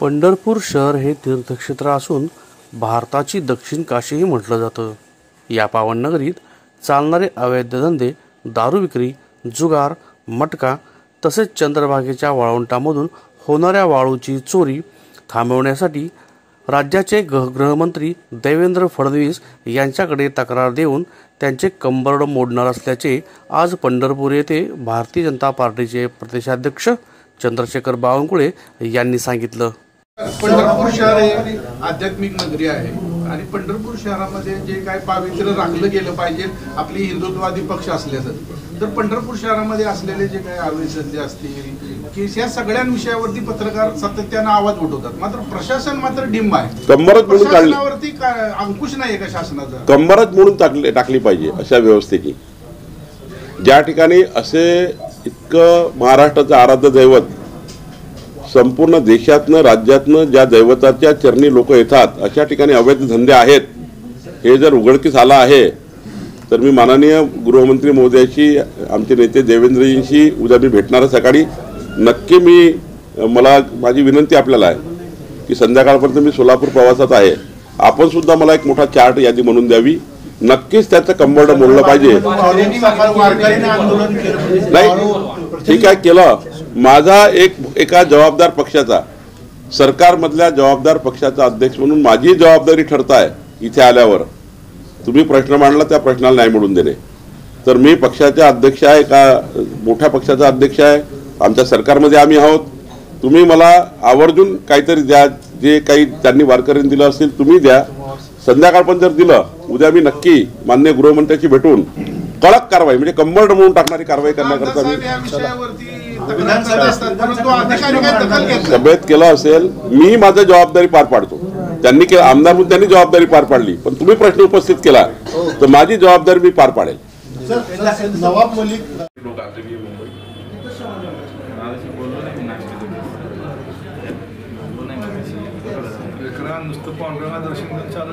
पंढरपूर शहर हे तीर्थक्षेत्र असून भारताची दक्षिण काशीही म्हटलं जातं। या पावन नगरीत चालणारे अवैध धंदे, दारू विक्री, जुगार, मटका तसेच चंद्रभागेच्या वाळवंटामधून होणाऱ्या वाळूची चोरी थांबवण्यासाठी राज्याचे गृहमंत्री देवेंद्र फडणवीस यांच्याकडे तक्रार देऊन त्यांचे कंबरड मोडणार असल्याचे आज पंढरपूर येथे भारतीय जनता पार्टीचे प्रदेशाध्यक्ष चंद्रशेखर बावनकुळे यांनी सांगितलं। पंढरपूर शहर हे आध्यात्मिक नगरी आहे आणि पंढरपूर शहरामध्ये जे काय पावित्र्य राखलं गेलं पाहिजे आपली हिंदुत्ववादी पक्ष असल्याचं, तर पंढरपूर शहरामध्ये असलेले जे काही अवैध धंदे असतील की या सगळ्या विषयावरती पत्रकार सातत्याने आवाज उठवतात, मात्र प्रशासन मात्र डिंब आहे। प्रशासनावरती अंकुश नाही का शासनाचा? कंबरच म्हणून टाकली पाहिजे अशा व्यवस्थेची। ज्या ठिकाणी असे इतकं महाराष्ट्राचं आराध्य दैवत संपूर्ण देशातनं राज्यातनं ज्या दैवताच्या चरणी लोक येतात अशा ठिकाणी अवैध धंदे आहेत हे जर उघडकीस आला आहे तर मी माननीय गृहमंत्री महोदयाशी, आमचे नेते देवेंद्रजींशी उद्या मी भेटणार सकाळी। नक्की मला माझी विनंती आपल्याला आहे की संध्याकाळपर्यंत मी सोलापूर प्रवासात आहे, आपण सुद्धा मला एक मोठा चार्ट यादी म्हणून द्यावी। नक्कीच त्याचं कंबरड मोडलं पाहिजे। नाही ठीक आहे, केलं। माझा एका जबाबदार पक्षाचा, सरकारमधल्या जबाबदार पक्षाचा अध्यक्ष म्हणून माझी जबाबदारी ठरत आहे इथे आल्यावर तुम्ही प्रश्न मांडला त्या प्रश्नाला नाही मोडून देणे। तर मी पक्षाचा अध्यक्ष आहे, का मोठ्या पक्षाचा अध्यक्ष आहे, आमच्या सरकारमध्ये आम्ही आहोत। तुम्ही मला आवर्जून काहीतरी द्या, जे काही त्यांनी वारकऱ्यांनी दिलं असेल तुम्ही द्या। संध्याकाळपर्यंत जर दिलं उद्या मी नक्की माननीय गृहमंत्र्यांशी भेटून कडक कारवाई म्हणजे कंबरड म्हणून टाकणारी कारवाई करण्याकरता सभेत केलं असेल। मी माझी जबाबदारी पार पाडतो, त्यांनी आमदार म्हणून त्यांनी जबाबदारी पार पाडली, पण तुम्ही प्रश्न उपस्थित केला तर माझी जबाबदारी मी पार पाडेल। नवाब मलिक नुसतं पांढऱ्या दर्शन चालू